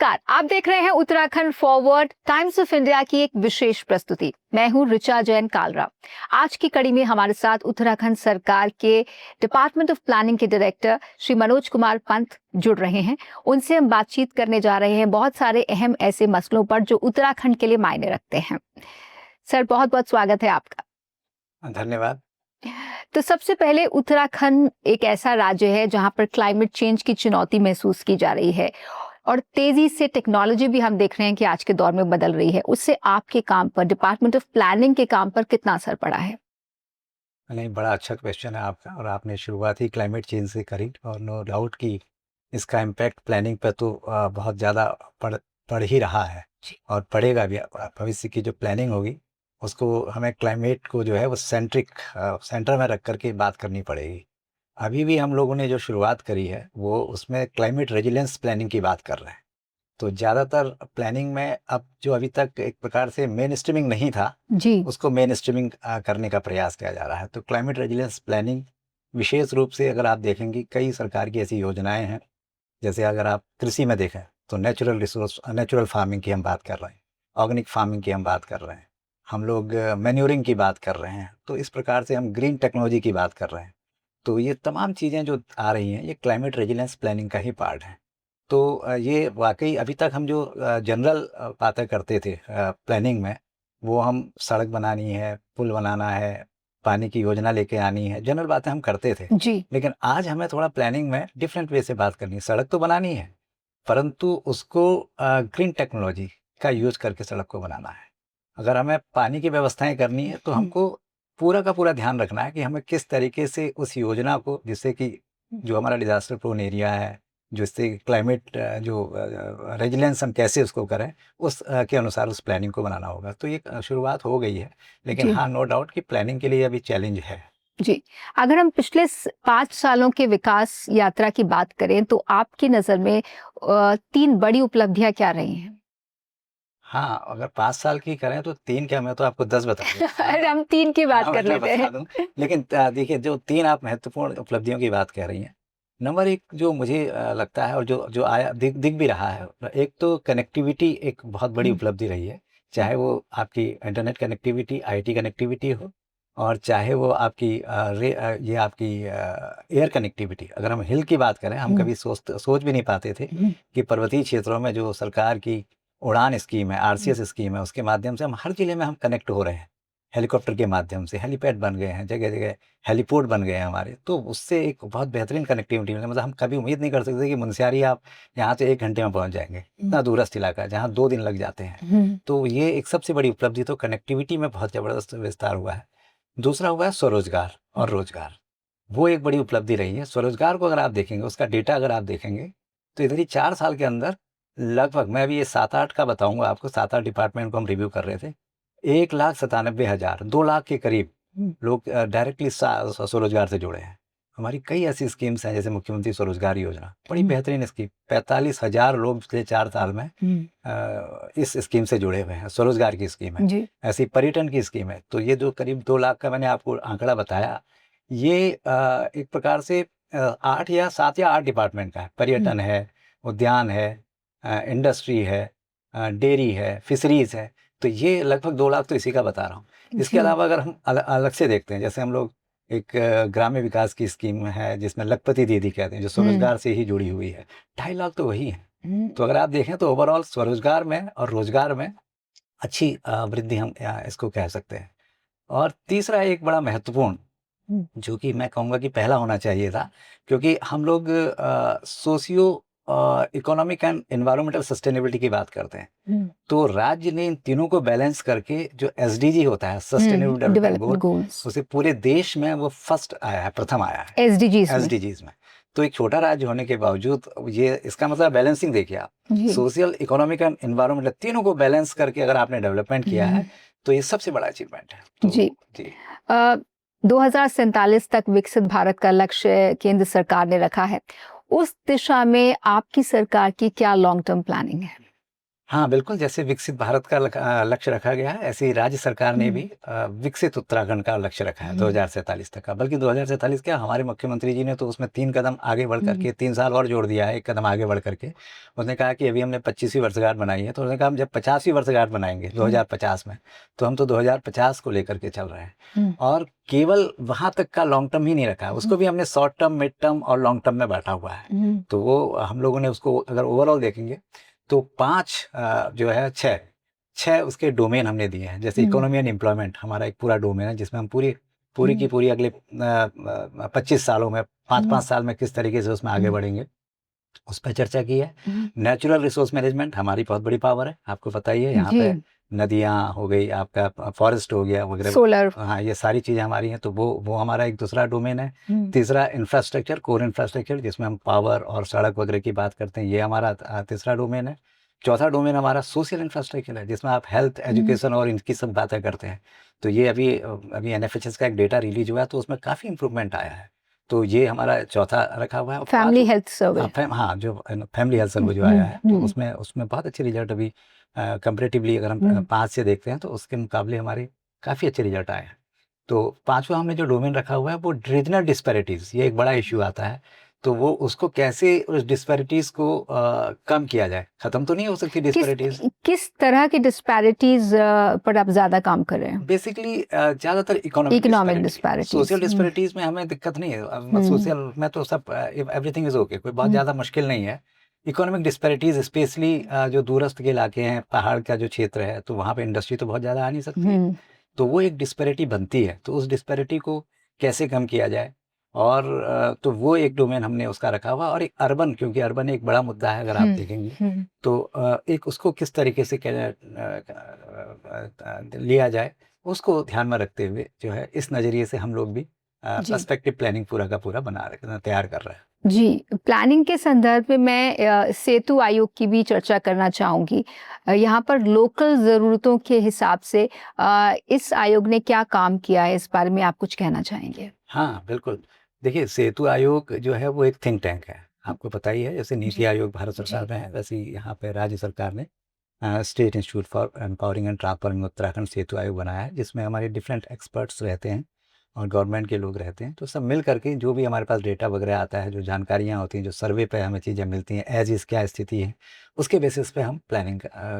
नमस्कार, आप देख रहे हैं Uttarakhand forward, times of India की एक विशेष प्रस्तुति। मैं हूं ऋचा जैन कालरा। आज की कड़ी में हमारे साथ उत्तराखंड सरकार के डिपार्टमेंट ऑफ प्लानिंग के डायरेक्टर श्री मनोज कुमार पंत जुड़ रहे हैं। उनसे हम बातचीत करने जा रहे हैं बहुत सारे अहम ऐसे मसलों पर जो उत्तराखंड के लिए मायने रखते हैं। सर, बहुत बहुत स्वागत है आपका। धन्यवाद। तो सबसे पहले, उत्तराखंड एक ऐसा राज्य है जहां पर क्लाइमेट चेंज की चुनौती महसूस की जा रही है और तेजी से टेक्नोलॉजी भी हम देख रहे हैं कि आज के दौर में बदल रही है। उससे आपके काम पर, डिपार्टमेंट ऑफ प्लानिंग के काम पर कितना असर पड़ा है? नहीं, बड़ा अच्छा क्वेश्चन है आपका और आपने शुरुआत ही क्लाइमेट चेंज से करी और नो डाउट कि इसका इम्पैक्ट प्लानिंग पे तो बहुत ज़्यादा पड़ ही रहा है और पड़ेगा भी। भविष्य की जो प्लानिंग होगी उसको हमें क्लाइमेट को जो है वो सेंटर में रख करके बात करनी पड़ेगी। अभी भी हम लोगों ने जो शुरुआत करी है वो उसमें क्लाइमेट रेजिलियंस प्लानिंग की बात कर रहे हैं। तो ज़्यादातर प्लानिंग में अब जो अभी तक एक प्रकार से मेन स्ट्रीमिंग नहीं था जी, उसको मेन स्ट्रीमिंग करने का प्रयास किया जा रहा है। तो क्लाइमेट रेजिलियंस प्लानिंग विशेष रूप से अगर आप देखेंगे कई सरकार की ऐसी योजनाएं हैं। जैसे अगर आप कृषि में देखें तो नेचुरल फार्मिंग की हम बात कर रहे हैं, ऑर्गेनिक फार्मिंग की हम बात कर रहे हैं, हम लोग मैन्योरिंग की बात कर रहे हैं। तो इस प्रकार से हम ग्रीन टेक्नोलॉजी की बात कर रहे हैं। तो ये तमाम चीज़ें जो आ रही हैं ये क्लाइमेट रेजिलियंस प्लानिंग का ही पार्ट है। तो ये वाक़ई अभी तक हम जो जनरल बातें करते थे प्लानिंग में, वो हम सड़क बनानी है, पुल बनाना है, पानी की योजना लेके आनी है, जनरल बातें हम करते थे। जी, लेकिन आज हमें थोड़ा प्लानिंग में डिफरेंट वे से बात करनी है। सड़क तो बनानी है, परंतु उसको ग्रीन टेक्नोलॉजी का यूज़ करके सड़क को बनाना है। अगर हमें पानी की व्यवस्थाएँ करनी है तो हमको पूरा का पूरा ध्यान रखना है कि हमें किस तरीके से उस योजना को, जिससे कि जो हमारा डिज़ास्टर प्रोन एरिया है, जिससे क्लाइमेट रेजिलियंस हम कैसे उसको करें, उस के अनुसार उस प्लानिंग को बनाना होगा। तो ये शुरुआत हो गई है, लेकिन जी, हाँ, नो डाउट कि प्लानिंग के लिए अभी चैलेंज है। जी। अगर हम पिछले 5 सालों के विकास यात्रा की बात करें तो आपकी नज़र में 3 बड़ी उपलब्धियां क्या रही हैं? हाँ, अगर 5 साल की करें तो 3 क्या, मैं तो आपको 10 बता दूँ। अरे, हम 3 की बात हाँ, कर मैं लेते बता हैं। दूँ। लेकिन देखिए, जो 3 आप महत्वपूर्ण उपलब्धियों की बात कह रही हैं, नंबर 1 जो मुझे लगता है और जो जो आया दिख दिख भी रहा है, एक तो कनेक्टिविटी एक बहुत बड़ी उपलब्धि रही है। चाहे वो आपकी इंटरनेट कनेक्टिविटी, आईटी कनेक्टिविटी हो और चाहे वो आपकी ये आपकी एयर कनेक्टिविटी। अगर हम हिल की बात करें, हम कभी सोच भी नहीं पाते थे कि पर्वतीय क्षेत्रों में जो सरकार की उड़ान स्कीम है, आरसीएस स्कीम है, उसके माध्यम से हम हर ज़िले में हम कनेक्ट हो रहे हैं। हेलीकॉप्टर के माध्यम से हेलीपैड बन गए हैं, जगह-जगह हेलीपोर्ट बन गए हैं हमारे। तो उससे एक बहुत बेहतरीन कनेक्टिविटी मिली। मतलब हम कभी उम्मीद नहीं कर सकते कि मुनस्यारी आप यहाँ से 1 घंटे में पहुँच जाएँगे। इतना दूरस्थ इलाका है, जहाँ 2 दिन लग जाते हैं। तो ये एक सबसे बड़ी उपलब्धि, तो कनेक्टिविटी में बहुत ज़बरदस्त विस्तार हुआ है। दूसरा हुआ है स्वरोज़गार और रोज़गार। वो एक बड़ी उपलब्धि रही है। स्वरोज़गार को अगर आप देखेंगे, उसका डेटा अगर आप देखेंगे, तो इधर ही 4 साल के अंदर लगभग, मैं अभी ये 7-8 का बताऊँगा आपको, 7-8 डिपार्टमेंट को हम रिव्यू कर रहे थे। 1,97,000, 2 लाख के करीब लोग डायरेक्टली स्वरोज़गार से जुड़े हैं। हमारी कई ऐसी स्कीम्स हैं, जैसे मुख्यमंत्री स्वरोज़गार योजना, बड़ी बेहतरीन स्कीम। 45,000 लोग पिछले 4 साल में इस स्कीम से जुड़े हुए हैं, स्वरोज़गार की स्कीम है। जी, ऐसी पर्यटन की स्कीम है। तो ये जो करीब 2 लाख का मैंने आपको आंकड़ा बताया, ये एक प्रकार से 8 या 7 या 8 डिपार्टमेंट का है। पर्यटन है, उद्यान है, इंडस्ट्री है, डेयरी है, फिशरीज़ है। तो ये लगभग 2 लाख तो इसी का बता रहा हूँ। इसके जी, अलावा अगर हम अलग से देखते हैं, जैसे हम लोग एक ग्राम्य विकास की स्कीम है जिसमें लखपति दीदी कहते हैं, जो स्वरोज़गार से ही जुड़ी हुई है। 2.5 लाख तो वही हैं। तो अगर आप देखें तो ओवरऑल स्वरोज़गार में और रोज़गार में अच्छी वृद्धि हम इसको कह सकते हैं। और तीसरा एक बड़ा महत्वपूर्ण, जो कि मैं कहूँगा कि पहला होना चाहिए था, क्योंकि हम लोग socio economic and environmental sustainability की बात करते हैं। तो राज्य ने इन तीनों को बैलेंस करके जो एसडीजी होता है, sustainable development development goal, goals, उसे पूरे देश में वो फर्स्ट आया है, प्रथम आया है एसडीजीज में। एसडीजीज में। तो एक छोटा राज्य होने के बावजूद ये, इसका मतलब बैलेंसिंग देखिए आप, जी, सोशल, इकोनॉमिक एंड एनवायरमेंटल तीनों को बैलेंस करके अगर आपने डेवलपमेंट किया है तो ये सबसे बड़ा अचीवमेंट है। जी। तो जी। 2047 तक विकसित भारत का लक्ष्य केंद्र सरकार ने रखा है। उस दिशा में आपकी सरकार की क्या लॉन्ग टर्म प्लानिंग है? हाँ, बिल्कुल, जैसे विकसित भारत का लक्ष्य रखा गया है, ऐसे ही राज्य सरकार ने भी विकसित उत्तराखंड का लक्ष्य रखा है 2047 तक का। बल्कि 2047 क्या, हमारे मुख्यमंत्री जी ने तो उसमें 3 कदम आगे बढ़ कर के 3 साल और जोड़ दिया है, 1 कदम आगे बढ़ कर के। उसने कहा कि अभी हमने 25वीं वर्षगांठ मनाई है, तो उसने कहा हम जब 50वीं वर्षगांठ मनाएँगे 2050 में, तो हम तो 2050 को लेकर के चल रहे हैं। और केवल वहाँ तक का लॉन्ग टर्म ही नहीं रखा है, उसको भी हमने शॉर्ट टर्म, मिड टर्म और लॉन्ग टर्म में बाँटा हुआ है। तो वो हम लोगों ने उसको अगर ओवरऑल देखेंगे तो 5 जो है 6 उसके डोमेन हमने दिए हैं। जैसे इकोनॉमी एंड एम्प्लॉयमेंट हमारा एक पूरा डोमेन है, जिसमें हम पूरी की पूरी अगले 25 सालों में 5-5 साल में किस तरीके से उसमें आगे बढ़ेंगे, उस पे चर्चा की है। नेचुरल रिसोर्स मैनेजमेंट हमारी बहुत बड़ी पावर है, आपको पता ही है। यहाँ पे नदियाँ हो गई, आपका फॉरेस्ट हो गया वगैरह, सोलर, हाँ, ये सारी चीज़ें हमारी हैं, तो वो हमारा एक दूसरा डोमेन है। तीसरा इंफ्रास्ट्रक्चर, कोर इंफ्रास्ट्रक्चर, जिसमें हम पावर और सड़क वगैरह की बात करते हैं, ये हमारा तीसरा डोमेन है। चौथा डोमेन हमारा सोशल इंफ्रास्ट्रक्चर है, जिसमें आप हेल्थ, एजुकेशन और इनकी सब बातें करते हैं। तो ये अभी एनएफएचएस का एक डेटा रिलीज हुआ है, तो उसमें काफ़ी इंप्रूवमेंट आया है। तो ये हमारा चौथा रखा हुआ है। और फैमिली हेल्थ सर्वे, हाँ, जो फैमिली हेल्थ सर्वे जो आया है, तो उसमें बहुत अच्छे रिजल्ट अभी कंपैरेटिवली अगर हम 5 से देखते हैं, तो उसके मुकाबले हमारे काफ़ी अच्छे रिजल्ट आए हैं। तो 5वां हमने जो डोमेन रखा हुआ है वो रीजनल डिस्पैरिटीज़, ये एक बड़ा इश्यू आता है। तो वो उसको कैसे उस डिस्पैरिटीज़ को कम किया जाए, ख़त्म तो नहीं हो सकती डिस्पैरिटीज़। किस तरह की डिस्पैरिटीज पर आप ज्यादा काम कर रहे हैं? बेसिकली ज़्यादातर इकोनॉमिक डिस्पैरिटीज। सोशल डिस्पैरिटीज़ में हमें दिक्कत नहीं है, सोशल में तो सब एवरीथिंग इज़ ओके, कोई बहुत ज़्यादा मुश्किल नहीं है। इकोनॉमिक डिस्पैरिटीज़ स्पेशली जो दूरस्थ के इलाके हैं, पहाड़ का जो क्षेत्र है, तो वहाँ पे इंडस्ट्री तो बहुत ज़्यादा आ नहीं सकती, तो वो एक डिस्पैरिटी बनती है। तो उस डिस्पैरिटी को कैसे कम किया जाए, और तो वो एक डोमेन हमने उसका रखा हुआ। और एक अर्बन, क्योंकि अर्बन एक बड़ा मुद्दा है अगर आप देखेंगे, तो एक उसको किस तरीके से लिया जाए, उसको ध्यान में रखते हुए जो है, इस नज़रिए से हम लोग भी पर्सपेक्टिव प्लानिंग पूरा का पूरा तैयार कर रहे हैं। जी, प्लानिंग के संदर्भ में मैं सेतु आयोग की भी चर्चा करना चाहूँगी। यहाँ पर लोकल ज़रूरतों के हिसाब से इस आयोग ने क्या काम किया है, इस बारे में आप कुछ कहना चाहेंगे? हाँ, बिल्कुल। देखिए, सेतु आयोग जो है वो एक थिंक टैंक है, आपको पता ही है। जैसे नीति आयोग भारत सरकार में है, वैसे ही यहाँ पे राज्य सरकार ने state institute for empowering and transforming Uttarakhand सेतु आयोग बनाया है, जिसमें हमारे डिफरेंट एक्सपर्ट्स रहते हैं और गवर्नमेंट के लोग रहते हैं। तो सब मिल करके जो भी हमारे पास डेटा वगैरह आता है, जो जानकारियाँ होती हैं, जो सर्वे पे हमें चीज़ें मिलती हैं, एज़ इज़ क्या स्थिति है, उसके बेसिस पे हम प्लानिंग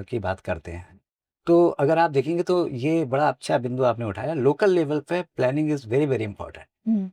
की बात करते हैं। तो अगर आप देखेंगे तो ये बड़ा अच्छा बिंदु आपने उठाया। लोकल लेवल पे planning is very, very important.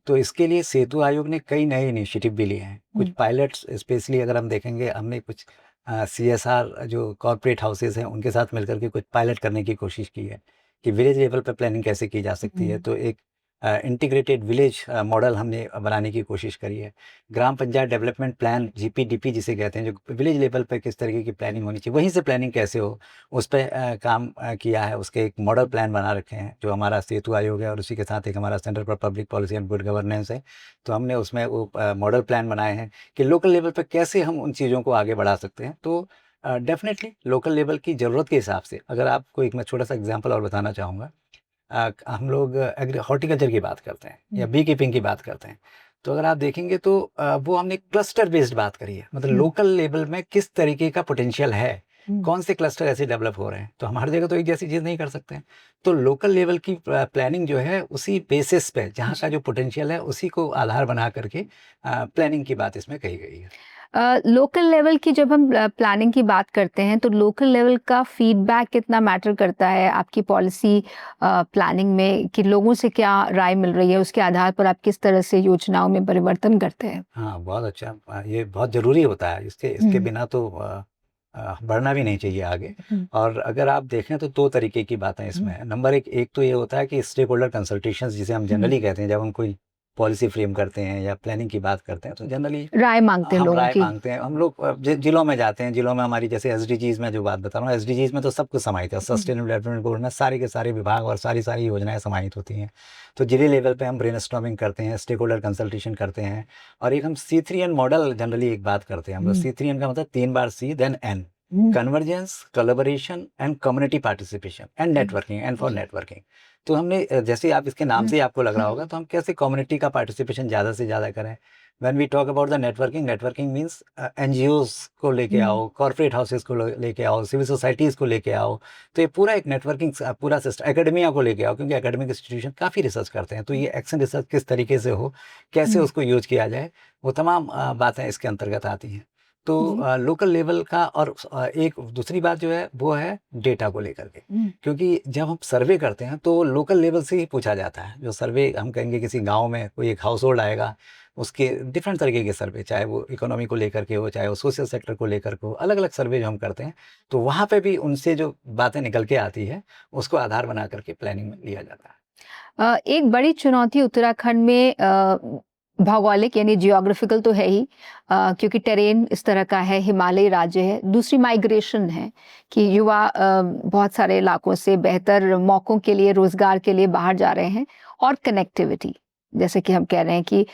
तो इसके लिए सेतु आयोग ने कई नए इनिशिएटिव भी लिए हैं। कुछ पायलट्स, स्पेशली अगर हम देखेंगे, हमने कुछ सीएसआर जो कॉर्पोरेट हाउसेज़ हैं, उनके साथ मिलकर के कुछ पायलट करने की कोशिश की है कि विलेज लेवल पे प्लानिंग कैसे की जा सकती है। तो एक इंटीग्रेटेड विलेज मॉडल हमने बनाने की कोशिश करी है। ग्राम पंचायत डेवलपमेंट प्लान, जीपीडीपी जिसे कहते हैं, जो विलेज लेवल पे किस तरीके की प्लानिंग होनी चाहिए, वहीं से प्लानिंग कैसे हो, उस पे काम किया है। उसके एक मॉडल प्लान बना रखे हैं, जो हमारा सेतु आयोग है, और उसी के साथ एक हमारा centre for public policy and good governance है। तो हमने उसमें वो मॉडल प्लान बनाए हैं कि लोकल लेवल पे कैसे हम उन चीज़ों को आगे बढ़ा सकते हैं। तो डेफ़िनेटली लोकल लेवल की ज़रूरत के हिसाब से, अगर आपको एक मैं छोटा-सा एग्ज़ाम्पल और बताना चाहूँगा। हम लोग हॉर्टिकल्चर की बात करते हैं या बी कीपिंग की बात करते हैं, तो अगर आप देखेंगे तो वो हमने क्लस्टर बेस्ड बात करी है। मतलब लोकल लेवल में किस तरीके का पोटेंशियल है, कौन से क्लस्टर ऐसे डेवलप हो रहे हैं। तो हम हर जगह तो एक जैसी चीज़ नहीं कर सकते हैं। तो लोकल लेवल की प्लानिंग जो है, उसी बेसिस पे जहाँ का जो पोटेंशियल है, उसी को आधार बना करके प्लानिंग की बात इसमें कही गई है। लोकल लेवल की जब हम प्लानिंग की बात करते हैं, तो लोकल लेवल का फीडबैक कितना मैटर करता है आपकी पॉलिसी प्लानिंग में, कि लोगों से क्या राय मिल रही है, उसके आधार पर आप किस तरह से योजनाओं में परिवर्तन करते हैं? हाँ, बहुत अच्छा। ये बहुत ज़रूरी होता है। इसके बिना तो बढ़ना भी नहीं चाहिए आगे। और अगर आप देखें तो 2 तरीके की बातें इसमें हैं। नंबर एक तो ये होता है कि स्टेक होल्डर कंसल्टेशंस, जिसे हम जनरली कहते हैं, जब हम कोई पॉलिसी फ्रेम करते हैं या प्लानिंग की बात करते हैं, तो जनरली राय मांगते हैं हम लोगों राय की। माँगते हैं। हम लोग जिलों में जाते हैं, जिलों में हमारी जैसे एसडीजीज़ में जो बात बता रहा हूँ, एसडीजीज़ में तो सब कुछ समाहित है। सस्टेनेबल डेवलपमेंट गोल में सारे के सारे विभाग और सारी योजनाएँ समाहित होती हैं। तो जिले लेवल पे हम ब्रेनस्टॉर्मिंग करते हैं, स्टेक होल्डर कंसल्टेशन करते हैं, और एक हम C3N मॉडल जनरली एक बात करते हैं। हम लोग C3N का मतलब 3 बार C then N, convergence, collaboration and community participation and networking, and for networking. तो हमने जैसे आप इसके नाम से ही आपको लग रहा होगा, तो हम कैसे कम्युनिटी का पार्टिसिपेशन ज़्यादा से ज़्यादा करें, when we talk about the networking, networking means NGOs को लेके आओ, कॉर्पोरेट हाउसेज को लेके आओ, सिविल सोसाइटीज़ को लेके आओ। तो ये पूरा एक नेटवर्किंग पूरा सिस्टम, एकेडमिया को लेके आओ, क्योंकि एकेडमिक इंस्टीट्यूशन काफ़ी रिसर्च करते हैं। तो ये एक्शन रिसर्च किस तरीके से हो, कैसे उसको यूज किया जाए, वो तमाम बातें इसके अंतर्गत आती हैं। तो लोकल लेवल का, और एक दूसरी बात जो है वो है डेटा को लेकर के, क्योंकि जब हम सर्वे करते हैं तो लोकल लेवल से ही पूछा जाता है। जो सर्वे हम कहेंगे, किसी गांव में कोई एक हाउस होल्ड आएगा, उसके डिफरेंट तरीके के सर्वे, चाहे वो इकोनॉमी को लेकर के हो, चाहे वो सोशल सेक्टर को लेकर के हो, अलग अलग सर्वे जो हम करते हैं, तो वहाँ पे भी उनसे जो बातें निकल के आती है उसको आधार बना करके प्लानिंग में लिया जाता है। एक बड़ी चुनौती उत्तराखंड में भौगोलिक यानी जियोग्राफिकल तो है ही, क्योंकि टेरेन इस तरह का है, हिमालयी राज्य है। दूसरी माइग्रेशन है कि युवा बहुत सारे इलाकों से बेहतर मौकों के लिए, रोजगार के लिए बाहर जा रहे हैं। और कनेक्टिविटी, जैसे कि हम कह रहे हैं कि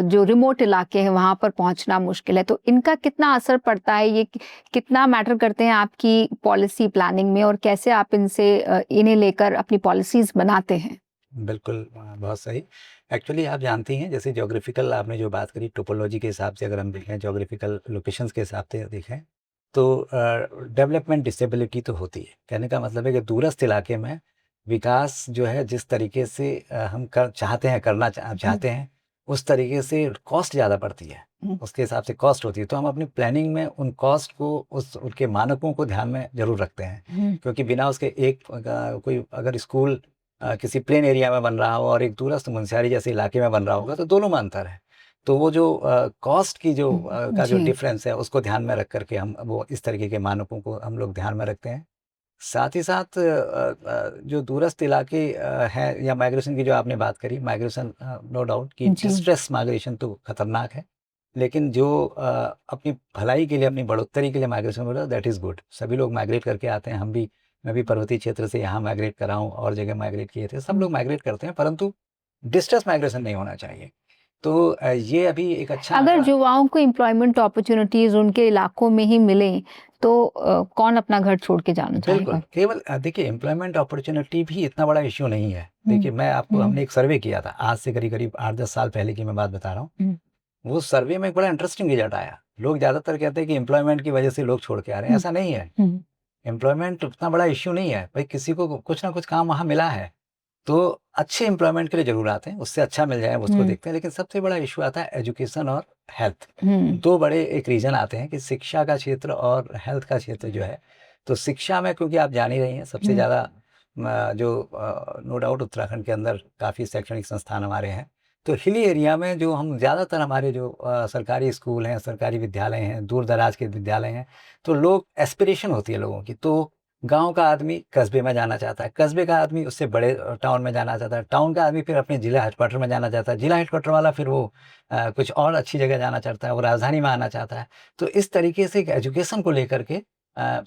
जो रिमोट इलाके हैं वहां पर पहुंचना मुश्किल है। तो इनका कितना असर पड़ता है, ये कितना मैटर करते हैं आपकी पॉलिसी प्लानिंग में, और कैसे आप इन्हें लेकर अपनी पॉलिसीज बनाते हैं? बिल्कुल, बहुत सही। एक्चुअली आप जानती हैं, जैसे ज्योग्राफिकल आपने जो बात करी, टोपोलॉजी के हिसाब से अगर हम देखें, ज्योग्राफिकल लोकेशंस के हिसाब से देखें, तो डेवलपमेंट डिसेबिलिटी तो होती है। कहने का मतलब है कि दूरस्थ इलाके में विकास जो है, जिस तरीके से हम चाहते हैं, करना चाहते हैं, उस तरीके से कॉस्ट ज़्यादा पड़ती है, उसके हिसाब से कॉस्ट होती है। तो हम अपनी प्लानिंग में उन कॉस्ट को, उनके मानकों को ध्यान में ज़रूर रखते हैं, क्योंकि बिना उसके कोई अगर स्कूल किसी प्लेन एरिया में बन रहा हो और एक दूरस्थ मुनस्यारी जैसे इलाके में बन रहा होगा, तो दोनों में अंतर है। तो वो जो कॉस्ट की जो जो डिफरेंस है, उसको ध्यान में रख करके हम वो इस तरीके के मानकों को हम लोग ध्यान में रखते हैं। साथ ही साथ जो दूरस्थ इलाके हैं, या माइग्रेशन की जो आपने बात करी, माइग्रेशन नो डाउट कि डिस्ट्रेस माइग्रेशन तो खतरनाक है, लेकिन जो अपनी भलाई के लिए, अपनी बढ़ोतरी के लिए माइग्रेशन हो रहा है, दैट इज़ गुड। सभी लोग माइग्रेट करके आते हैं, मैं भी पर्वतीय क्षेत्र से यहाँ माइग्रेट कर रहा हूँ, और जगह माइग्रेट किए थे, सब लोग माइग्रेट करते हैं, परंतु डिस्ट्रेस माइग्रेशन नहीं होना चाहिए। तो ये अभी एक अच्छा, अगर युवाओं को एम्प्लॉयमेंट अपॉर्चुनिटीज उनके इलाकों में ही मिले, तो कौन अपना घर छोड़ के जाना चाहेगा? बिल्कुल, केवल देखिए, एम्प्लॉयमेंट अपॉर्चुनिटी भी इतना बड़ा इश्यू नहीं है। देखिए, मैं आपको, हमने एक सर्वे किया था आज से करीब 8-10 साल पहले की मैं बात बता रहा हूँ। वो सर्वे में एक बड़ा इंटरेस्टिंग रिजल्ट आया। लोग ज़्यादातर कहते हैं कि एम्प्लॉयमेंट की वजह से लोग छोड़ के आ रहे हैं, ऐसा नहीं है। एम्प्लॉयमेंट उतना बड़ा इश्यू नहीं है भाई, किसी को कुछ ना कुछ काम वहाँ मिला है, तो अच्छे एम्प्लॉयमेंट के लिए जरूर आते हैं, उससे अच्छा मिल जाए उसको देखते हैं। लेकिन सबसे बड़ा इशू आता है एजुकेशन और हेल्थ। दो बड़े एक रीजन आते हैं कि शिक्षा का क्षेत्र और हेल्थ का क्षेत्र जो है। तो शिक्षा में, क्योंकि आप जान ही रही हैं, सबसे ज़्यादा जो नो डाउट उत्तराखंड के अंदर काफ़ी शैक्षणिक संस्थान हमारे हैं। तो हिली एरिया में जो हम ज़्यादातर हमारे जो सरकारी स्कूल हैं, सरकारी विद्यालय हैं, दूर दराज के विद्यालय हैं, तो लोग एस्पिरेशन होती है लोगों की। तो गांव का आदमी कस्बे में जाना चाहता है, कस्बे का आदमी उससे बड़े टाउन में जाना चाहता है, टाउन का आदमी फिर अपने जिला हेडक्वार्टर में जाना चाहता है, जिला हेडक्वार्टर वाला फिर वो कुछ और अच्छी जगह जाना चाहता है, वो राजधानी में आना चाहता है। तो इस तरीके से एजुकेशन को लेकर के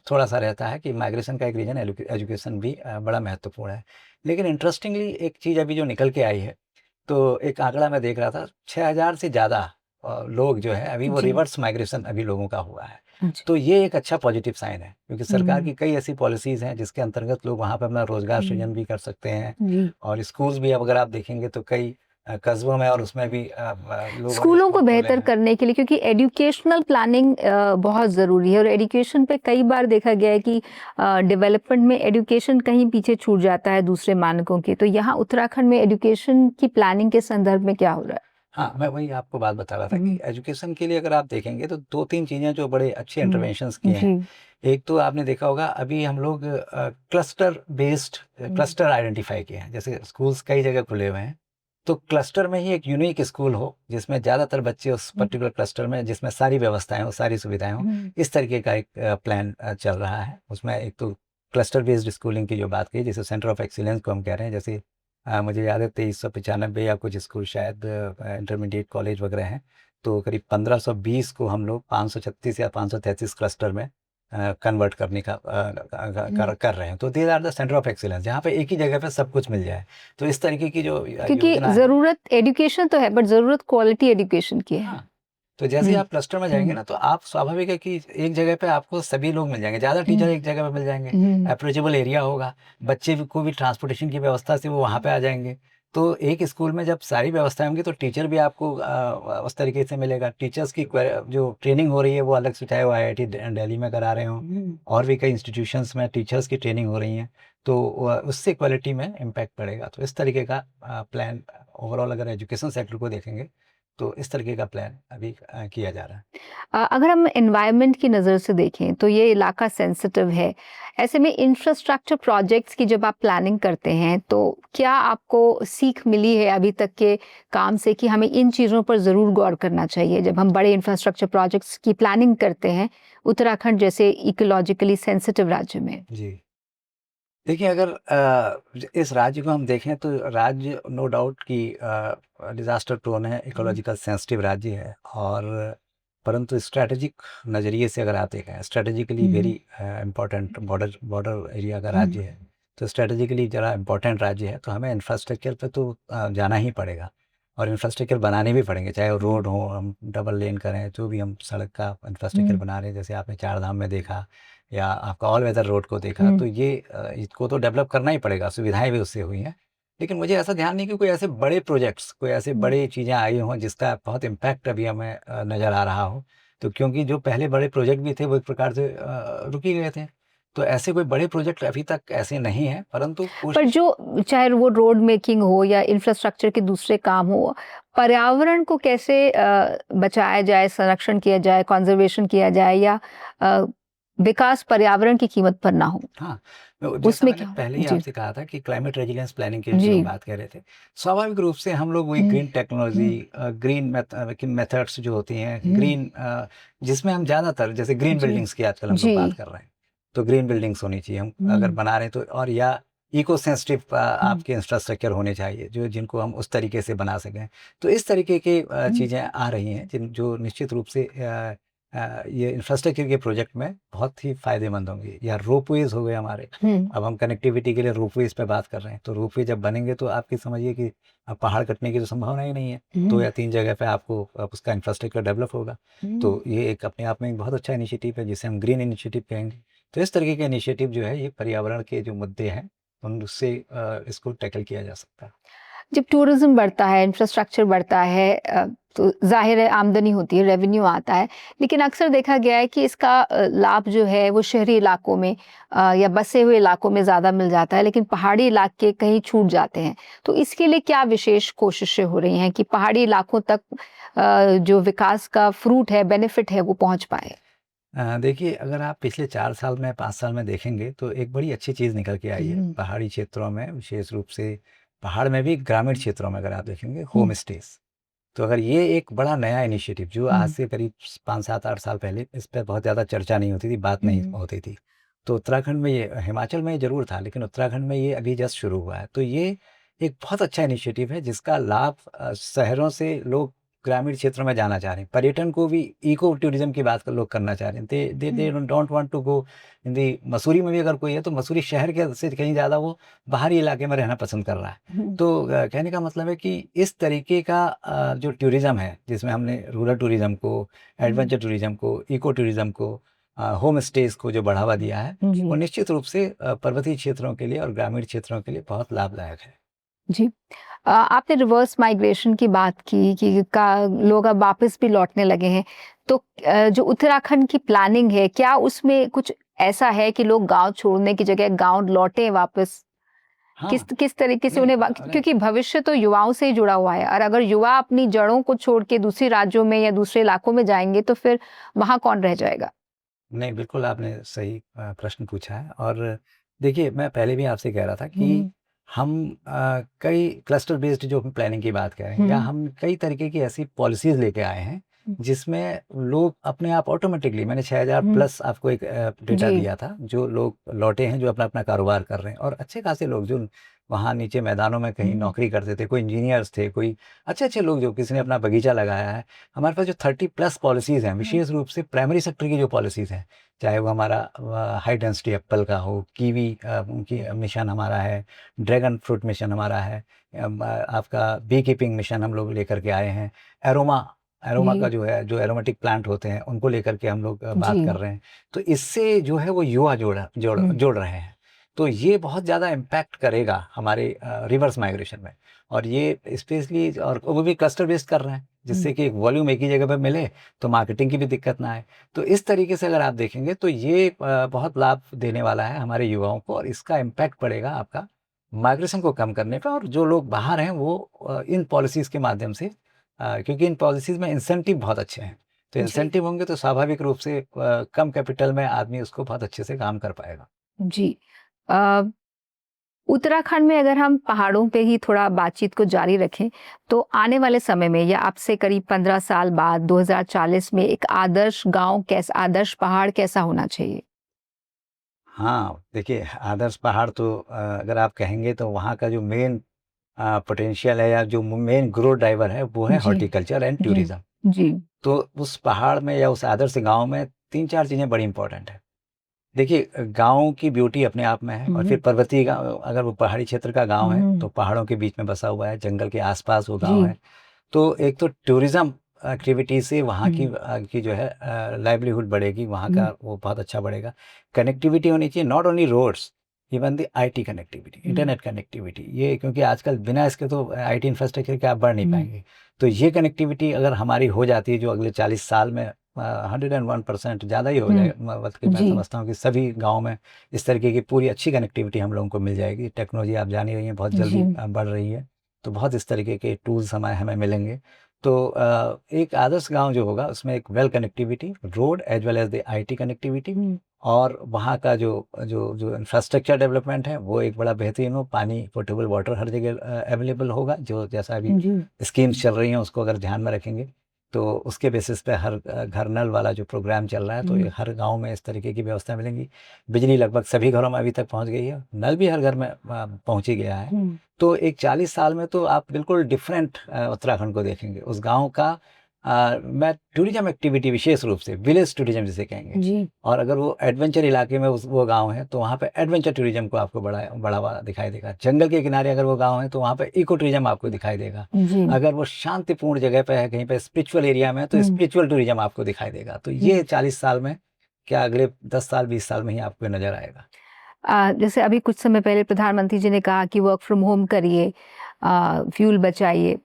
थोड़ा सा रहता है कि माइग्रेशन का एक रीजन एजुकेशन भी बड़ा महत्वपूर्ण है। लेकिन इंटरेस्टिंगली एक चीज़ अभी जो निकल के आई है, तो एक आंकड़ा मैं देख रहा था, 6000 से ज़्यादा लोग जो है अभी वो रिवर्स माइग्रेशन अभी लोगों का हुआ है। तो ये एक अच्छा पॉजिटिव साइन है, क्योंकि सरकार की कई ऐसी पॉलिसीज़ हैं जिसके अंतर्गत लोग वहाँ पे अपना रोजगार सृजन भी कर सकते हैं। और स्कूल्स भी, अब अगर आप देखेंगे तो कई कस्बों में और उसमें भी लोगों ने स्कूलों को स्कूल खोले बेहतर हैं। करने के लिए, क्योंकि एजुकेशनल प्लानिंग बहुत ज़रूरी है, और एजुकेशन पे कई बार देखा गया है कि डेवलपमेंट में एजुकेशन कहीं पीछे छूट जाता है दूसरे मानकों के। तो यहाँ उत्तराखंड में एजुकेशन की प्लानिंग के संदर्भ में क्या हो रहा है? हाँ, मैं वही आपको बात बता रहा था कि एजुकेशन के लिए अगर आप देखेंगे तो 2-3 चीज़ें जो बड़े अच्छे इंटरवेंशंस किए हैं। एक तो आपने देखा होगा, अभी हम लोग क्लस्टर बेस्ड क्लस्टर आइडेंटिफाई किए हैं। जैसे स्कूल्स कई जगह खुले हुए हैं, तो क्लस्टर में ही एक यूनिक स्कूल हो, जिसमें ज़्यादातर बच्चे उस पर्टिकुलर क्लस्टर में, जिसमें सारी व्यवस्थाएं हो, सारी सुविधाएं हो, इस तरीके का एक प्लान चल रहा है। उसमें एक तो क्लस्टर बेस्ड स्कूलिंग की जो बात की, जैसे सेंटर ऑफ एक्सीलेंस को हम कह रहे हैं, जैसे मुझे याद है 2395 या कुछ स्कूल शायद इंटरमीडिएट कॉलेज वगैरह हैं, तो करीब 1520 को हम लोग 536 या 533 क्लस्टर में कन्वर्ट करने का कर रहे हैं। तो these are the centre of excellence, जहाँ पे एक ही जगह पे सब कुछ मिल जाए। तो इस तरीके की जो क्योंकि योजना है, ज़रूरत एजुकेशन तो है, बट ज़रूरत क्वालिटी एजुकेशन की है। हाँ, तो जैसे ही आप क्लस्टर में जाएंगे ना, तो आप स्वाभाविक है कि एक जगह पे आपको सभी लोग मिल जाएंगे, ज़्यादा टीचर एक जगह पे मिल जाएंगे, अप्रोचेबल एरिया होगा, बच्चे को भी ट्रांसपोर्टेशन की व्यवस्था से वो वहाँ पे आ जाएंगे। तो एक स्कूल में जब सारी व्यवस्थाएं होंगी तो टीचर भी आपको उस तरीके से मिलेगा। टीचर्स की जो ट्रेनिंग हो रही है वो अलग से, चाहे वो आईआईटी दिल्ली में करा रहे हों और भी कई इंस्टीट्यूशंस में टीचर्स की ट्रेनिंग हो रही है, तो उससे क्वालिटी में इम्पैक्ट पड़ेगा। तो इस तरीके का प्लान ओवरऑल अगर एजुकेशन सेक्टर को देखेंगे तो इस तरीके का प्लान अभी किया जा रहा है। अगर हम एनवायरनमेंट की नज़र से देखें तो ये इलाका सेंसिटिव है। ऐसे में इंफ्रास्ट्रक्चर प्रोजेक्ट्स की जब आप प्लानिंग करते हैं तो क्या आपको सीख मिली है अभी तक के काम से कि हमें इन चीज़ों पर ज़रूर गौर करना चाहिए जब हम बड़े इंफ्रास्ट्रक्चर प्रोजेक्ट्स की प्लानिंग करते हैं उत्तराखंड जैसे इकोलॉजिकली सेंसिटिव राज्य में? जी। देखिए, अगर इस राज्य को हम देखें तो राज्य नो डाउट कि डिज़ास्टर प्रोन है, इकोलॉजिकल सेंसिटिव राज्य है, और परंतु स्ट्रैटेजिक नज़रिए से अगर आप देखें, strategically very important border area का राज्य है, तो स्ट्रैटेजिकली ज़रा इम्पोर्टेंट राज्य है, तो हमें इंफ्रास्ट्रक्चर पे तो जाना ही पड़ेगा और इंफ्रास्ट्रक्चर बनाने भी पड़ेंगे, चाहे वो रोड हो, हम डबल लेन करें, जो भी हम सड़क का इंफ्रास्ट्रक्चर बना रहे हैं, जैसे आपने चार धाम में देखा या आपका ऑल वेदर रोड को देखा, तो ये इसको तो डेवलप करना ही पड़ेगा, सुविधाएं भी उससे हुई हैं। लेकिन मुझे ऐसा ध्यान नहीं कि कोई ऐसे बड़े प्रोजेक्ट्स, कोई ऐसे बड़ी चीज़ें आई हों जिसका बहुत इम्पैक्ट अभी हमें नज़र आ रहा हो। तो क्योंकि जो पहले बड़े प्रोजेक्ट भी थे वो एक प्रकार से रुक ही गए थे, तो ऐसे कोई बड़े प्रोजेक्ट अभी तक ऐसे नहीं हैं, परंतु पर कोशिश। जो चाहे वो रोड मेकिंग हो या इंफ्रास्ट्रक्चर के दूसरे काम हो, पर्यावरण को कैसे बचाया जाए, संरक्षण किया जाए, कंजर्वेशन किया जाए या अ, विकास पर्यावरण की कीमत पर ना हो? हाँ, जैसा उसमें मैंने क्या? पहले ही जी, आपसे कहा था कि क्लाइमेट रेजिलियंस प्लानिंग की जो जी। हम बात कर रहे थे, स्वाभाविक रूप से हम लोग वही ग्रीन टेक्नोलॉजी, ग्रीन मेथड्स जो होती हैं, ग्रीन, जिसमें हम ज़्यादातर जैसे ग्रीन जी, बिल्डिंग्स की आजकल हम लोग जी। बात कर रहे हैं, तो ग्रीन बिल्डिंग्स होनी चाहिए हम अगर बना रहे हैं तो, और या इको सेंसिटिव आपके इंफ्रास्ट्रक्चर होने चाहिए जो जिनको हम उस तरीके से बना सकें। तो इस तरीके की चीज़ें आ रही हैं जो निश्चित रूप से ये इंफ्रास्ट्रक्चर के प्रोजेक्ट में बहुत ही फ़ायदेमंद होंगी। या रोपवेज़ हो गए हमारे, अब हम कनेक्टिविटी के लिए रोपवेज़ पे बात कर रहे हैं, तो रोपवे जब बनेंगे तो आपकी समझिए कि अब पहाड़ कटने की तो संभावना ही नहीं है। 2 या 3 जगह पे आपको अब उसका इंफ्रास्ट्रक्चर डेवलप होगा। तो ये एक अपने आप में एक बहुत अच्छा इनिशिएटिव है जिसे हम ग्रीन इनिशिएटिव कहेंगे। तो इस तरीके के इनिशिएटिव जो है ये पर्यावरण के जो मुद्दे हैं उनसे इसको टैकल किया जा सकता है। जब टूरिज्म बढ़ता है, इंफ्रास्ट्रक्चर बढ़ता है तो ज़ाहिर है आमदनी होती है, रेवेन्यू आता है। लेकिन अक्सर देखा गया है कि इसका लाभ जो है वो शहरी इलाकों में या बसे हुए इलाकों में ज़्यादा मिल जाता है, लेकिन पहाड़ी इलाके कहीं छूट जाते हैं। तो इसके लिए क्या विशेष कोशिशें हो रही हैं कि पहाड़ी इलाकों तक जो विकास का फ्रूट है, बेनिफिट है, वो पहुँच पाए? देखिए, अगर आप पिछले 4 साल में, 5 साल में देखेंगे तो एक बड़ी अच्छी चीज़ निकल के आई है पहाड़ी क्षेत्रों में, विशेष रूप से पहाड़ में भी, ग्रामीण क्षेत्रों में अगर आप देखेंगे होम स्टेज़। तो अगर ये एक बड़ा नया इनिशिएटिव जो आज से करीब 5, 7, 8 साल पहले इस पे बहुत ज़्यादा चर्चा नहीं होती थी, बात नहीं होती थी। तो उत्तराखंड में ये, हिमाचल में ये ज़रूर था, लेकिन उत्तराखंड में ये अभी जस्ट शुरू हुआ है। तो ये एक बहुत अच्छा इनिशिएटिव है जिसका लाभ शहरों से लोग ग्रामीण क्षेत्रों में जाना चाह रहे हैं। पर्यटन को भी, इको टूरिज़्म की बात लोग करना चाह रहे हैं। They don't want to go in the, Mussoorie में भी अगर कोई है तो मसूरी शहर के से कहीं ज़्यादा वो बाहरी इलाके में रहना पसंद कर रहा है। तो कहने का मतलब है कि इस तरीके का जो टूरिज़्म है जिसमें हमने रूरल टूरिज़्म को, एडवेंचर टूरिज़्म को, इको टूरिज़्म को, होम स्टेज़ को जो बढ़ावा दिया है, वो निश्चित रूप से पर्वतीय क्षेत्रों के लिए और ग्रामीण क्षेत्रों के लिए बहुत लाभदायक है। जी। आपने रिवर्स माइग्रेशन की बात की कि का लोग अब वापस भी लौटने लगे हैं। तो जो उत्तराखंड की प्लानिंग है, क्या उसमें कुछ ऐसा है कि लोग गाँव छोड़ने की जगह गाँव लौटें वापस? किस हाँ, किस तरीके से नहीं, उन्हें क्योंकि भविष्य तो युवाओं से ही जुड़ा हुआ है और अगर युवा अपनी जड़ों को छोड़ के दूसरे राज्यों में या दूसरे इलाकों में जाएँगे, तो फिर वहाँ कौन रह जाएगा? नहीं, बिल्कुल आपने सही प्रश्न पूछा है। और देखिए, मैं पहले भी आपसे कह रहा था कि हम कई क्लस्टर बेस्ड जो हम प्लानिंग की बात कर रहे हैं, या हम कई तरीके की ऐसी पॉलिसीज़ लेके आए हैं, जिसमें लोग अपने आप ऑटोमैटिकली, मैंने 6000 प्लस आपको एक डेटा जी। दिया था, जो लोग लौटे हैं, जो अपना-अपना कारोबार कर रहे हैं, और अच्छे खासे लोग जो वहाँ नीचे मैदानों में कहीं नौकरी करते थे, कोई इंजीनियर्स थे, कोई अच्छे-अच्छे लोग, जो किसी ने अपना बगीचा लगाया है। हमारे पास जो 30 प्लस पॉलिसीज़ हैं, विशेष रूप से प्राइमरी सेक्टर की जो पॉलिसीज़ हैं, चाहे वो हमारा हाई डेंसिटी एप्पल का हो, कीवी की मिशन हमारा है, ड्रैगन फ्रूट मिशन हमारा है, आपका बी कीपिंग मिशन हम लोग लेकर के आए हैं, एरोमा एरोमा का जी, जो है, जो एरोमेटिक प्लांट होते हैं उनको लेकर के हम लोग बात जी। कर रहे हैं। तो इससे जो है वो युवा जोड़ रहे हैं। तो ये बहुत ज़्यादा इम्पैक्ट करेगा हमारे रिवर्स माइग्रेशन में। और ये स्पेशली और वो भी क्लस्टर बेस्ड कर रहे हैं, जिससे कि एक वॉल्यूम एक ही जगह पर मिले तो मार्केटिंग की भी दिक्कत ना आए। तो इस तरीके से अगर आप देखेंगे तो ये बहुत लाभ देने वाला है हमारे युवाओं को, और इसका इम्पैक्ट पड़ेगा आपका माइग्रेशन को कम करने पे। और जो लोग बाहर हैं वो इन पॉलिसीज़ के माध्यम से, क्योंकि इन पॉलिसीज़ में इंसेंटिव बहुत अच्छे हैं, तो जी इंसेंटिव होंगे तो स्वाभाविक रूप से कम कैपिटल में आदमी उसको बहुत अच्छे से काम कर पाएगा। जी। अ, उत्तराखंड में अगर हम पहाड़ों पे ही थोड़ा बातचीत को जारी रखें, तो आने वाले समय में या अब से करीब 15 साल बाद 2040 में एक आदर्श गांव कैसा, आदर्श पहाड़ कैसा होना चाहिए? हाँ, देखिए आदर्श पहाड़ तो अगर आप कहेंगे तो वहाँ का जो मेन पोटेंशियल है या जो मेन ग्रोथ ड्राइवर है वो है जी हॉर्टिकल्चर एंड जी टूरिज्म। जी। तो उस पहाड़ में या उस आदर्श गाँव में 3-4 चीज़ें बड़ी इम्पोर्टेंट है। देखिए गाँव की ब्यूटी अपने आप में है, और फिर पर्वतीय गाँव, अगर वो पहाड़ी क्षेत्र का गाँव है तो पहाड़ों के बीच में बसा हुआ है, जंगल के आस-पास वो गाँव जी है। तो एक तो टूरिज़्म एक्टिविटी से वहाँ की हम्म की जो है लाइवलीहुड बढ़ेगी, वहाँ का वो बहुत अच्छा बढ़ेगा। कनेक्टिविटी होनी चाहिए, not only roads, even the IT connectivity, internet connectivity. ये क्योंकि आजकल बिना इसके तो आईटी इंफ्रास्ट्रक्चर के आप बढ़ नहीं पाएँगे। तो ये कनेक्टिविटी अगर हमारी हो जाती है, जो अगले 40 साल में 101% ज़्यादा ही हो जाए, बल्कि मैं जी समझता हूँ कि सभी गाँव में इस तरीके की पूरी अच्छी कनेक्टिविटी हम लोगों को मिल जाएगी। टेक्नोलॉजी आप जान ही रही हैं बहुत जी जल्दी बढ़ रही है, तो बहुत इस तरीके के टूल्स हमें हमें मिलेंगे। तो एक आदर्श गाँव जो होगा उसमें एक well connectivity, road as well as the IT connectivity, और वहाँ का जो जो जो इंफ्रास्ट्रक्चर डेवलपमेंट है वो एक बड़ा बेहतरीन हो। पानी, पोर्टेबल वाटर हर जगह अवेलेबल होगा, जो जैसा अभी जी स्कीम्स चल रही हैं उसको अगर ध्यान में रखेंगे तो उसके बेसिस पे हर घर नल वाला जो प्रोग्राम चल रहा है, तो ये हर गाँव में इस तरीके की व्यवस्था मिलेंगी। बिजली लगभग सभी घरों में अभी तक पहुँच गई है, नल भी हर घर में पहुँच ही गया है। तो एक 40 साल में तो आप बिल्कुल डिफरेंट उत्तराखंड को देखेंगे। उस गाँव का मैं टूरिज़्म एक्टिविटी विशेष रूप से विलेज टूरिज़्म जिसे कहेंगे, जी और अगर वो एडवेंचर इलाके में वो गाँव है तो वहाँ पे एडवेंचर टूरिज़्म को आपको बढ़ावा दिखाई देगा। जंगल के किनारे अगर वो गाँव है तो वहाँ पे इको टूरिज़्म आपको दिखाई देगा। जी अगर वो शांतिपूर्ण जगह पे है, कहीं पे स्पिरिचुअल एरिया में है, तो स्पिरिचुअल टूरिज़्म आपको दिखाई देगा। तो ये 40 साल में, क्या अगले 10 साल 20 साल में ही आपको नज़र आएगा। जैसे अभी कुछ समय पहले प्रधानमंत्री जी ने कहा कि वर्क फ्रॉम होम करिए, फ्यूल बचाइए,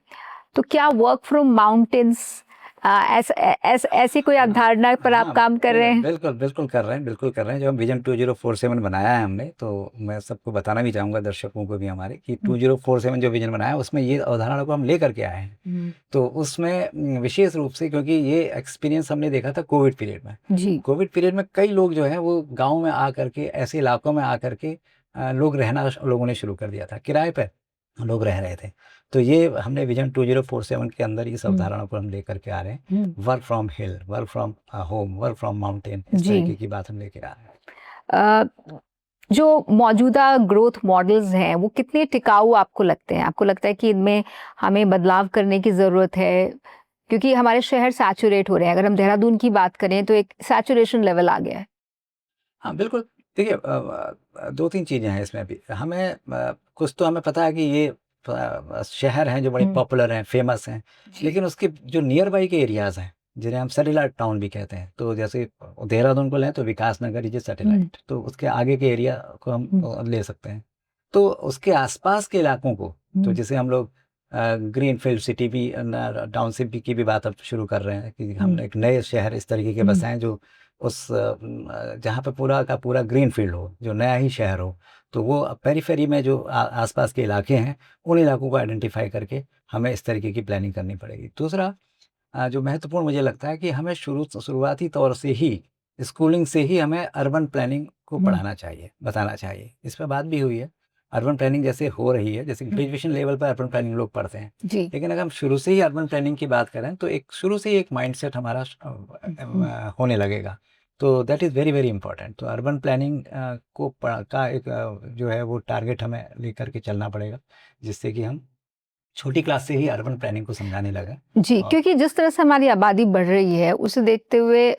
तो क्या वर्क फ्रॉम माउंटेन्स ऐसी कोई अवधारणा पर आप हाँ, काम कर रहे हैं? बिल्कुल, बिल्कुल कर रहे हैं, बिल्कुल कर रहे हैं। जब हम विज़न 2047 बनाया है हमने, तो मैं सबको बताना भी चाहूँगा, दर्शकों को भी हमारे, कि 2047 जो विज़न बनाया है उसमें ये अवधारणा को हम लेकर के आए हैं। तो उसमें विशेष रूप से, क्योंकि ये एक्सपीरियंस हमने देखा था कोविड पीरियड में। जी कोविड पीरियड में कई लोग जो हैं वो गाँव में आकर के, ऐसे इलाकों में आकर के लोगों ने शुरू कर दिया था, किराए पे लोग रह रहे थे। तो ये हमने विज़न 2047 के अंदर इस अवधारणा को हम लेकर के आ रहे हैं। Work from hill, work from home, work from mountain, इस जी तरीके की बात हम लेके आ रहे हैं। अ, जो मौजूदा ग्रोथ मॉडल्स हैं वो कितने टिकाऊ आपको लगते हैं? आपको लगता है कि इनमें हमें बदलाव करने की ज़रूरत है? क्योंकि हमारे शहर सैचुरेट हो रहे हैं। अगर हम देहरादून की बात करें तो एक सैचुरेशन लेवल आ गया है। हाँ, बिल्कुल। देखिए 2-3 चीज़ें हैं इसमें भी। हमें कुछ तो हमें पता है कि ये शहर हैं जो बड़े पॉपुलर हैं, फ़ेमस हैं, जी लेकिन उसके जो नियर बाई के एरियाज़ हैं, जिन्हें हम सैटेलाइट टाउन भी कहते हैं। तो जैसे देहरादून को लें तो विकास नगर इज़ ए सैटेलाइट, तो उसके आगे के एरिया को हम ले सकते हैं। तो उसके आस-पास के इलाकों को, तो जिसे हम लोग ग्रीनफ़ील्ड सिटी भी टाउनशिप भी की भी बात अब शुरू कर रहे हैं, कि हम एक नए शहर इस तरीके के बसाएँ जो उस जहाँ पे पूरा का पूरा ग्रीन फील्ड हो, जो नया ही शहर हो। तो वो पेरिफेरी में जो आसपास के इलाके हैं, उन इलाकों को आइडेंटिफ़ाई करके हमें इस तरीके की प्लानिंग करनी पड़ेगी। दूसरा जो महत्वपूर्ण मुझे लगता है कि हमें शुरुआती तौर से ही, स्कूलिंग से ही हमें अर्बन प्लानिंग को पढ़ाना चाहिए, बताना चाहिए। इस पे बात भी हुई है। अर्बन प्लानिंग जैसे हो रही है, जैसे ग्रेजुएशन लेवल पर अर्बन प्लानिंग लोग पढ़ते हैं। जी लेकिन अगर हम शुरू से ही अर्बन प्लानिंग की बात करें तो एक शुरू से ही एक माइंडसेट हमारा होने लगेगा। तो that is very, very important. तो अर्बन प्लानिंग को का एक जो है वो टारगेट हमें लेकर के चलना पड़ेगा, जिससे कि हम छोटी क्लास से ही अर्बन प्लानिंग को समझाने लगें। जी, और क्योंकि जिस तरह से हमारी आबादी बढ़ रही है, उसे देखते हुए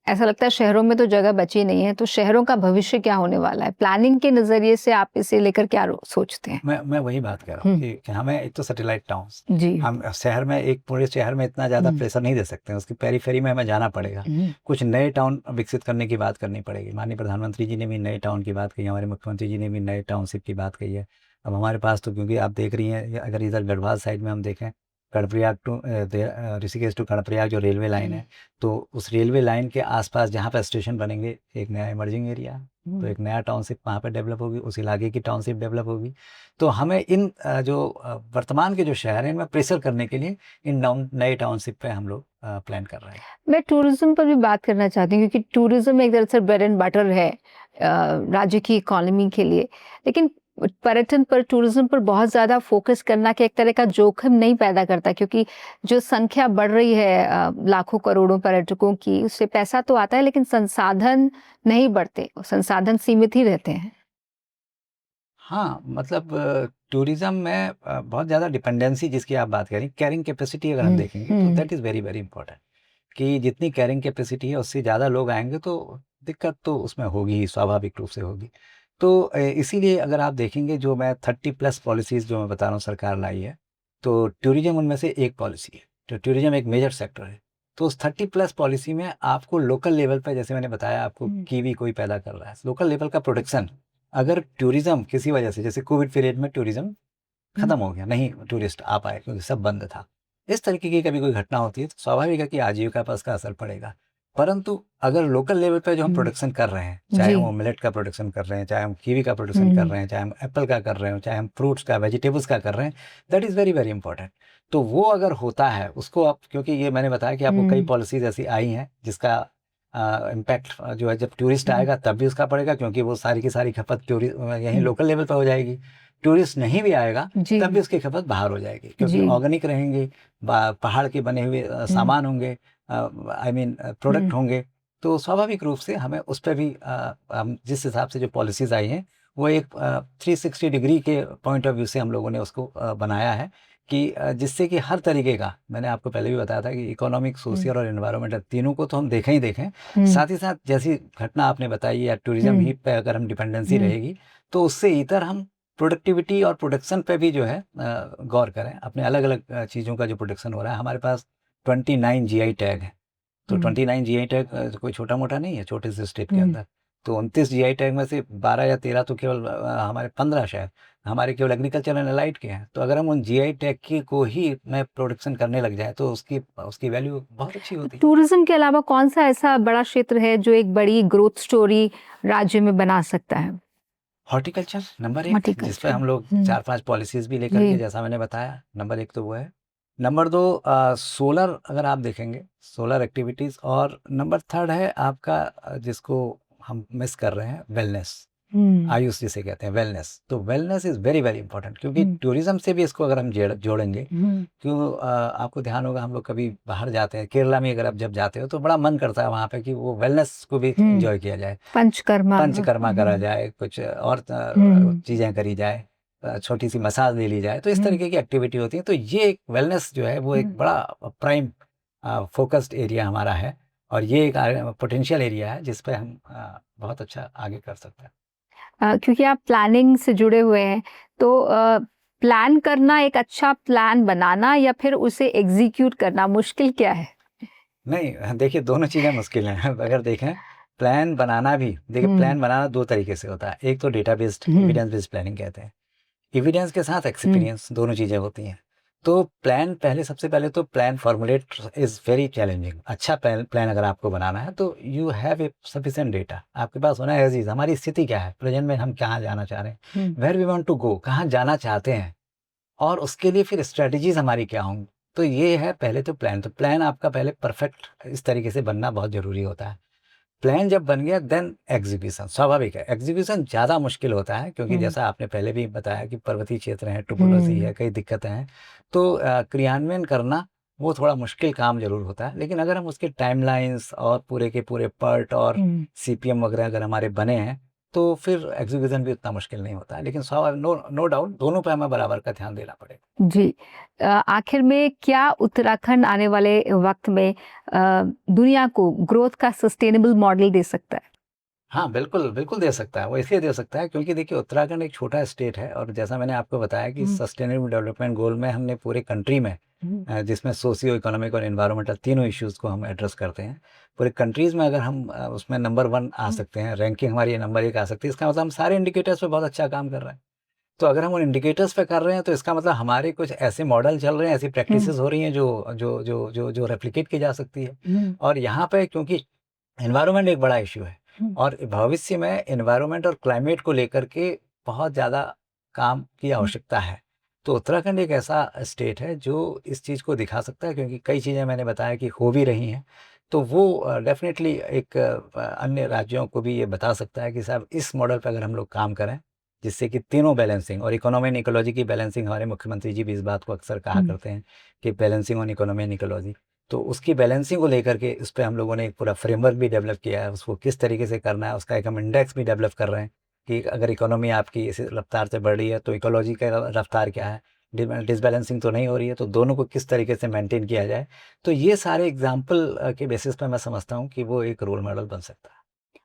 ऐसा लगता है शहरों में तो जगह बची नहीं है, तो शहरों का भविष्य क्या होने वाला है? प्लानिंग के नज़रिए से आप इसे लेकर क्या सोचते हैं? मैं वही बात कह रहा हूँ कि हमें एक तो सैटेलाइट टाउन्स, जी हम शहर में, एक पूरे शहर में इतना ज़्यादा प्रेशर नहीं दे सकते हैं, उसकी पेरीफेरी में हमें जाना पड़ेगा। कुछ नए टाउन विकसित करने की बात करनी पड़ेगी। माननीय प्रधानमंत्री जी ने भी नए टाउन की बात कही है, हमारे मुख्यमंत्री जी ने भी नए टाउनशिप की बात कही है। अब हमारे पास तो, क्योंकि आप देख रही हैं, अगर इधर गढ़वाल साइड में हम देखें, कर्णप्रयाग टू ऋषिकेश टू कर्णप्रयाग जो रेलवे लाइन है, तो उस रेलवे लाइन के आसपास जहाँ पर स्टेशन बनेंगे, एक नया इमर्जिंग एरिया, तो एक नया टाउनशिप वहाँ पर डेवलप होगी, उस इलाके की टाउनशिप डेवलप होगी। तो हमें इन वर्तमान के जो शहर हैं, इनमें प्रेशर करने के लिए इन नए टाउनशिप पे हम लोग प्लान कर रहे हैं। मैं टूरिज्म पर भी बात करना चाहती हूँ, क्योंकि टूरिज्म एक तरह से ब्रेड एंड बटर है राज्य की इकोनॉमी के लिए, लेकिन पर्यटन पर, टूरिज्म पर बहुत ज़्यादा फोकस करना कि एक तरह का जोखिम नहीं पैदा करता, क्योंकि जो संख्या बढ़ रही है लाखों करोड़ों पर्यटकों की, उससे पैसा तो आता है लेकिन संसाधन नहीं बढ़ते, संसाधन सीमित ही रहते हैं। हाँ, मतलब टूरिज़्म में बहुत ज़्यादा डिपेंडेंसी जिसकी आप बात करें, कैरिंग कैपेसिटी अगर हम देखेंगे तो that is very very important, कि जितनी कैरिंग कैपेसिटी है उससे ज़्यादा लोग आएंगे तो दिक्कत तो उसमें होगी ही, स्वाभाविक रूप से होगी। तो इसीलिए अगर आप देखेंगे, जो मैं 30+ पॉलिसीज़ जो मैं बता रहा हूँ सरकार लाई है, तो टूरिज़्म उनमें से एक पॉलिसी है। तो टूरिज़्म एक मेजर सेक्टर है, तो उस 30+ पॉलिसी में आपको लोकल लेवल पर, जैसे मैंने बताया आपको, कीवी कोई पैदा कर रहा है, लोकल लेवल का प्रोडक्शन, अगर टूरिज़्म किसी वजह से, जैसे कोविड पीरियड में टूरिज़्म खत्म हो गया, नहीं टूरिस्ट आ पाए क्योंकि सब बंद था, इस तरीके की कभी कोई घटना होती है तो स्वाभाविक है कि आजीविका पर उसका असर पड़ेगा। परंतु अगर लोकल लेवल पे जो हम प्रोडक्शन कर रहे हैं, चाहे हम मिलेट का प्रोडक्शन कर रहे हैं, चाहे हम कीवी का प्रोडक्शन कर रहे हैं, चाहे हम एप्पल का कर रहे हो, चाहे हम फ्रूट्स का, वेजिटेबल्स का कर रहे हैं, that is very very important. तो वो अगर होता है उसको आप, क्योंकि ये मैंने बताया कि आपको कई पॉलिसीज ऐसी आई हैं जिसका इम्पैक्ट जो है, जब टूरिस्ट आएगा तब भी उसका पड़ेगा, क्योंकि वो सारी की सारी खपत यहीं लोकल लेवल पर हो जाएगी। टूरिस्ट नहीं भी आएगा तब भी उसकी खपत बाहर हो जाएगी, क्योंकि ऑर्गेनिक रहेंगी, पहाड़ के बने हुए सामान होंगे, आई मीन प्रोडक्ट होंगे, तो स्वाभाविक रूप से हमें उस पर भी हम जिस हिसाब से जो पॉलिसीज़ आई हैं, वो एक 360 डिग्री के पॉइंट ऑफ व्यू से हम लोगों ने उसको बनाया है, कि जिससे कि हर तरीके का, मैंने आपको पहले भी बताया था कि इकोनॉमिक, सोशल और एनवायरमेंटल तीनों को तो हम देखें ही देखें, साथ ही साथ जैसी घटना आपने बताई, या टूरिज्म ही पे अगर हम डिपेंडेंसी रहेगी, तो उससे इतर हम प्रोडक्टिविटी और प्रोडक्शन पे भी जो है गौर करें। अपने अलग अलग चीज़ों का जो प्रोडक्शन हो रहा है, हमारे पास 29 जीआई टैग है, तो 29 जीआई टैग कोई छोटा मोटा नहीं है छोटे से स्टेट के अंदर। तो 29 जीआई टैग में से 12 या 13 तो केवल हमारे 15 शायद हमारे केवल एग्रीकल्चर एंड अलाइड के हैं। तो अगर हम उन जीआई टैग की को ही में प्रोडक्शन करने लग जाए तो उसकी उसकी वैल्यू बहुत अच्छी होती है। टूरिज्म के अलावा कौन सा ऐसा बड़ा क्षेत्र है जो एक बड़ी ग्रोथ स्टोरी राज्य में बना सकता है? हॉर्टिकल्चर नंबर 1, जिस पे हम लोग 4-5 पॉलिसीज भी लेकर के, जैसा मैंने बताया, नंबर 1 तो वो है। नंबर 2 सोलर, अगर आप देखेंगे सोलर एक्टिविटीज़, और नंबर 3 है आपका जिसको हम मिस कर रहे हैं, वेलनेस, आयुष जिसे कहते हैं, वेलनेस। तो wellness is very very important, क्योंकि टूरिज्म से भी इसको अगर हम जोड़ेंगे, क्यों आपको ध्यान होगा, हम लोग कभी बाहर जाते हैं, केरला में अगर आप जब जाते हो तो बड़ा मन करता है वहाँ पे कि वो वेलनेस को भी एंजॉय किया जाए, पंचकर्मा करा जाए, कुछ और चीज़ें करी जाए, छोटी सी मसाज ले ली जाए, तो इस तरीके की एक्टिविटी होती है। तो ये एक वेलनेस जो है वो एक बड़ा प्राइम फोकस्ड एरिया हमारा है, और ये एक पोटेंशियल एरिया है जिस पे हम बहुत अच्छा आगे कर सकते हैं। क्योंकि आप प्लानिंग से जुड़े हुए हैं, तो प्लान करना, एक अच्छा प्लान बनाना या फिर उसे एग्जीक्यूट करना, मुश्किल क्या है? नहीं, देखिए दोनों चीज़ें मुश्किल हैं। अगर देखें, प्लान बनाना भी, देखिए प्लान बनाना 2 तरीके से होता है। एक तो data based, evidence based planning कहते हैं। एविडेंस के साथ एक्सपीरियंस, दोनों चीज़ें होती हैं। तो प्लान पहले, सबसे पहले तो plan formulate is very challenging. अच्छा प्लान अगर आपको बनाना है तो you have a sufficient data, आपके पास होना है अज़ीज़, हमारी स्थिति क्या है, प्रेज़ेंट में हम कहाँ जाना चाह रहे हैं, where we want to go, कहाँ जाना चाहते हैं, और उसके लिए फिर स्ट्रैटेजीज़ हमारी क्या होंगी। तो ये है पहले तो प्लान। तो प्लान आपका पहले परफेक्ट इस तरीके से बनना बहुत ज़रूरी होता है। प्लान जब बन गया, देन एग्जीक्यूशन, स्वाभाविक है एग्जीक्यूशन ज़्यादा मुश्किल होता है, क्योंकि जैसा आपने पहले भी बताया कि पर्वतीय क्षेत्र है, टोपोलॉजी है, कई दिक्कतें हैं, तो क्रियान्वयन करना वो थोड़ा मुश्किल काम जरूर होता है। लेकिन अगर हम उसके टाइमलाइंस और पूरे के पूरे पर्ट और सीपीएम वगैरह अगर हमारे बने हैं, तो फिर एग्जीक्यूशन भी उतना मुश्किल नहीं होता है। लेकिन स्वाभाविक, नो डाउट, दोनों पे हमें बराबर का ध्यान देना पड़ेगा। जी, आखिर में क्या उत्तराखंड आने वाले वक्त में दुनिया को ग्रोथ का सस्टेनेबल मॉडल दे सकता है? हाँ, बिल्कुल, बिल्कुल दे सकता है। वो इसलिए दे सकता है क्योंकि देखिए उत्तराखंड एक छोटा स्टेट है, और जैसा मैंने आपको बताया कि सस्टेनेबल डेवलपमेंट गोल में हमने पूरे कंट्री में, जिसमें सोशियो इकोनॉमिक और एनवायरमेंटल तीनों इश्यूज़ को हम एड्रेस करते हैं। पूरे कंट्रीज़ में अगर हम उसमें नंबर 1 आ सकते हैं, रैंकिंग हमारी नंबर 1 आ सकती है, इसका मतलब हम सारे इंडिकेटर्स पे बहुत अच्छा काम कर रहे हैं। तो अगर हम उन इंडिकेटर्स पे कर रहे हैं तो इसका मतलब हमारे कुछ ऐसे मॉडल चल रहे हैं, ऐसी प्रैक्टिसेस हो रही हैं जो रेप्लिकेट की जा सकती है। और यहाँ पे क्योंकि एनवायरनमेंट एक बड़ा इशू है और भविष्य में एनवायरनमेंट और क्लाइमेट को लेकर के बहुत ज़्यादा काम की आवश्यकता है। तो उत्तराखंड एक ऐसा स्टेट है जो इस चीज़ को दिखा सकता है, क्योंकि कई चीज़ें मैंने बताया कि हो भी रही हैं। तो वो डेफिनेटली एक अन्य राज्यों को भी ये बता सकता है कि साहब इस मॉडल पे अगर हम लोग काम करें, जिससे कि तीनों बैलेंसिंग और इकोनॉमी एंड इकोलॉजी की बैलेंसिंग, हमारे मुख्यमंत्री जी भी इस बात को अक्सर कहा करते हैं कि balancing on economy and ecology, तो उसकी बैलेंसिंग को लेकर के इस पे हम लोगों ने एक पूरा फ्रेमवर्क भी डेवलप किया है। उसको किस तरीके से करना है, उसका एक हम इंडेक्स भी डेवलप कर रहे हैं कि अगर इकोनॉमी आपकी इस रफ्तार से बढ़ रही है तो इकोलॉजी का रफ्तार क्या है, डिसबैलेंसिंग तो नहीं हो रही है, तो दोनों को किस तरीके से मेंटेन किया जाए। तो ये सारे एग्जाम्पल के बेसिस पे मैं समझता हूँ कि वो एक रोल मॉडल बन सकता है।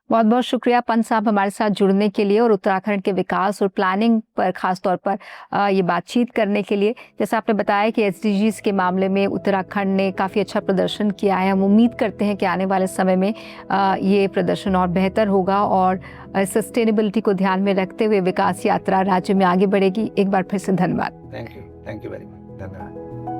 बहुत बहुत शुक्रिया पंत साहब हमारे साथ जुड़ने के लिए और उत्तराखंड के विकास और प्लानिंग पर खास तौर पर ये बातचीत करने के लिए। जैसा आपने बताया कि एसडीजीज के मामले में उत्तराखंड ने काफ़ी अच्छा प्रदर्शन किया है। हम उम्मीद करते हैं कि आने वाले समय में ये प्रदर्शन और बेहतर होगा और सस्टेनेबिलिटी को ध्यान में रखते हुए विकास यात्रा राज्य में आगे बढ़ेगी। एक बार फिर से धन्यवाद। थैंक यू वेरी मच, धन्यवाद।